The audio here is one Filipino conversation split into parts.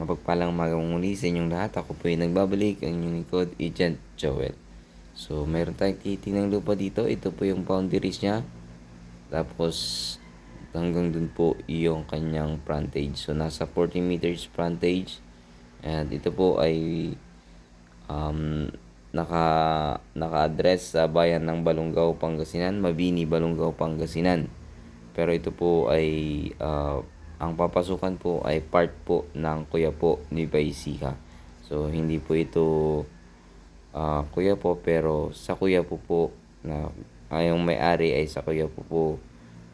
Mapagpalang umaga muli sa inyong lahat. Ako po ay nagbabalik ang inyong likod, Agent Joel. So, meron tayong titinang lupa dito. Ito po yung boundaries niya. Tapos, hanggang dun po yung kanyang frontage. So, nasa 40 meters frontage. And ito po ay um, naka-address sa bayan ng Balungaw, Pangasinan. Mabini, Balungaw, Pangasinan. Pero ito po ay ang papasukan po ay part po ng Kuya po ni Baisiha. So hindi po ito Kuya po, pero sa Kuya po na yung may-ari ay sa Kuya po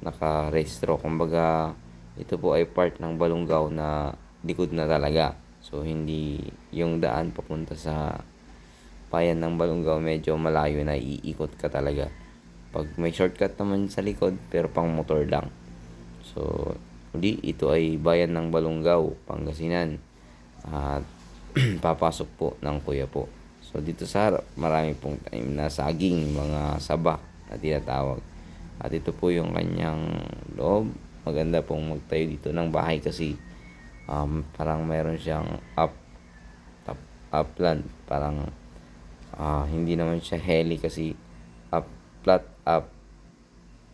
nakarehistro. Kumbaga ito po ay part ng Balungaw na likod na talaga. So hindi yung daan papunta sa bayan ng Balungaw, medyo malayo na, iikot ka talaga. Pag may shortcut naman sa likod, pero pang motor lang. So, uli, ito ay bayan ng Balungaw, Pangasinan. At papasok po ng Kuya po. So, dito sa harap, marami pong time na saging, mga saba na tinatawag. At ito po yung kanyang loob. Maganda pong magtayo dito ng bahay kasi parang meron siyang upland. Parang hindi naman siya heli kasi up,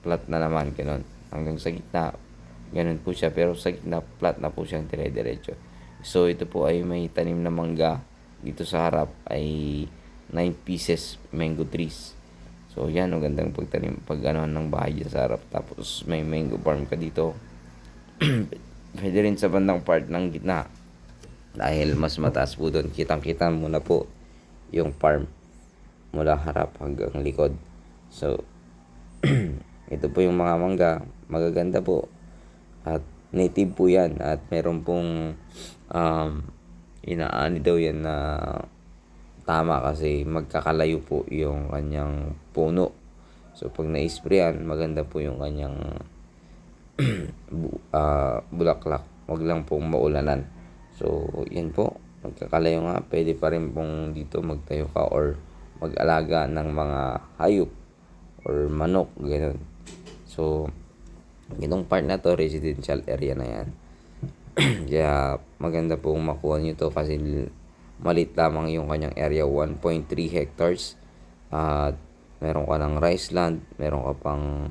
flat na naman, ganun. Hanggang sa gitna, ganun po siya. Pero sa gitna, flat na po siyang dire-diretso. So, ito po ay may tanim na mangga. Dito sa harap ay 9 pieces mango trees. So, yan, ang gandang pagtanim, ng bahay dyan sa harap. Tapos, may mango farm ka dito. Pwede rin sa bandang part ng gitna. Dahil mas mataas po doon. Kitang-kita mo na po yung farm mula harap hanggang likod. So, ito po yung mga mangga. Magaganda po. At native po yan. At meron pong inaani daw yan na tama kasi magkakalayo po yung kanyang puno. So, pag na-sprayan, maganda po yung kanyang bulaklak. Wag lang pong maulanan. So, yan po. Magkakalayo nga. Pwede pa rin pong dito magtayo ka or mag-alaga ng mga hayop or manok, gano'n. So, itong part na to, residential area na yan. Kaya, maganda pong makuha nyo to kasi malit lamang yung kanyang area, 1.3 hectares. At meron ka ng rice land, meron ka pang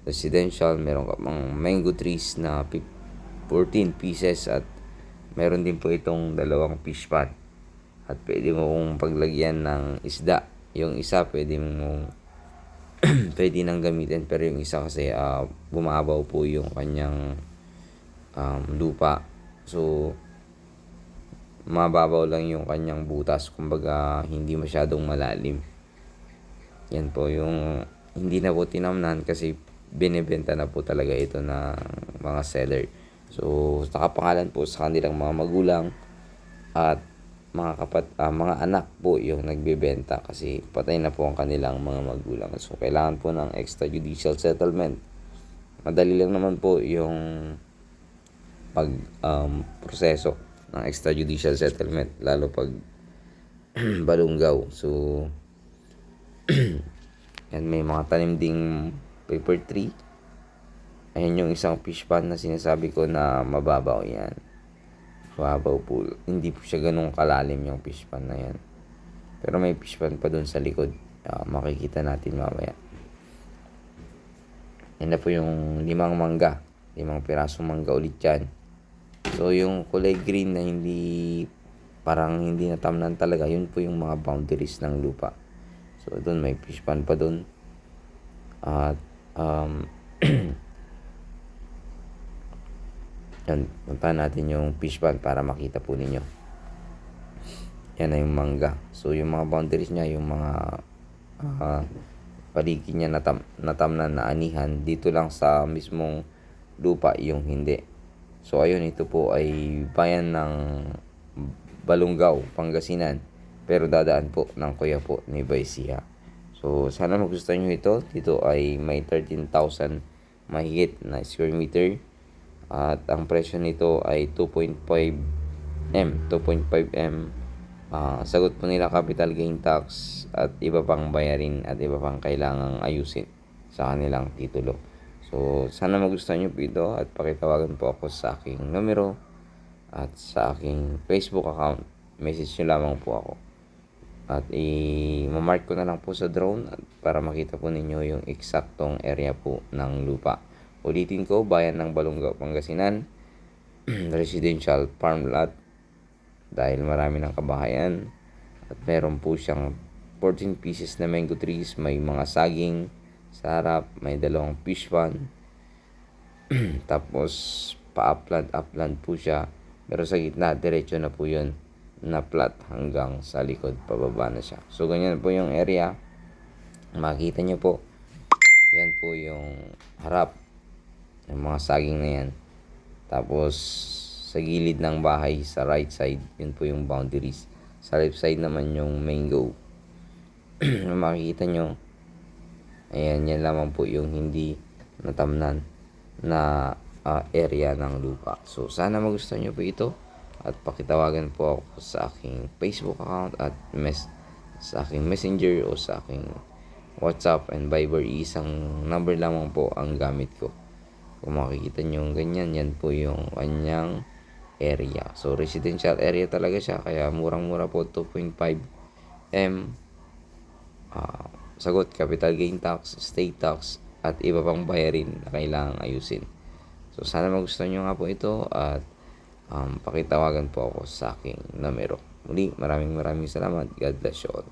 residential, meron ka pang mango trees na 14 pieces at meron din po itong dalawang fish pond. At pwede mo kong paglagyan ng isda. Yung isa pwede mo pwede nang gamitin, pero yung isa kasi bumabaw po yung kanyang lupa. So mababaw lang yung kanyang butas, kumbaga hindi masyadong malalim. Yan po yung hindi na po tinamnan kasi binebenta na po talaga ito ng mga seller. So nakapangalan po sa kanilang mga magulang at mga anak po yung nagbebenta kasi patay na po ang kanilang mga magulang. So kailangan po ng extrajudicial settlement. Madali lang naman po yung proseso ng extrajudicial settlement, lalo pag Balungaw. So yan, may mga tanim ding paper tree. Ayan yung isang fish pond na sinasabi ko na mababaw yan. Mababaw po. Hindi po siya ganun kalalim yung fish pond na yan. Pero may fish pond pa dun sa likod. Makikita natin mamaya. Yan na po yung 5 mangga. 5 pirasong mangga ulit yan. So yung kulay green na parang hindi natamnan talaga, yun po yung mga boundaries ng lupa. So dun may fish pond pa dun. At yan, punta natin yung fish pond para makita po ninyo. Yan na yung mangga. So yung mga boundaries niya, yung mga paligid niya natamnan na anihan, dito lang sa mismong lupa yung hindi. So ayun, ito po ay bayan ng Balungaw, Pangasinan, pero dadaan po ng Kuya po ni Baisiha. So sana magustuhan nyo ito. Dito ay may 13,000 mahigit na square meter. At ang presyo nito ay 2.5M. Sagot po nila capital gain tax at iba pang bayarin at iba pang kailangang ayusin sa kanilang titulo. So, sana magustuhan nyo po ito at pakitawagan po ako sa aking numero at sa aking Facebook account. Message nyo lamang po ako. At i-mark ko na lang po sa drone para makita po ninyo yung eksaktong area po ng lupa. Ulitin ko, bayan ng Balongaw, Pangasinan, residential farm lot dahil marami ng kabahayan at meron po siyang 14 pieces na mango trees, may mga saging sa harap, may dalawang fish pond, tapos upland po siya, pero sa gitna diretso na po yun na flat hanggang sa likod pababa na siya. So ganyan po yung area, makikita nyo po, yan po yung harap ng mga saging na yan. Tapos sa gilid ng bahay sa right side, yun po yung boundaries. Sa left side naman yung mango. Makikita nyo, ayan, yan lamang po yung hindi natamnan na area ng lupa. So sana magustuhan nyo po ito at pakitawagan po ako sa aking Facebook account at sa aking messenger o sa aking WhatsApp and Viber. Isang number lamang po ang gamit ko. Kung makikita nyo ganyan, yan po yung kanyang area. So residential area talaga siya, kaya murang-mura po, 2.5 M. Sagot, capital gain tax, state tax, at iba pang bayarin na kailangang ayusin. So sana magustuhan nyo nga po ito at pakitawagan po ako sa aking numero. Muli, maraming salamat. God bless you all.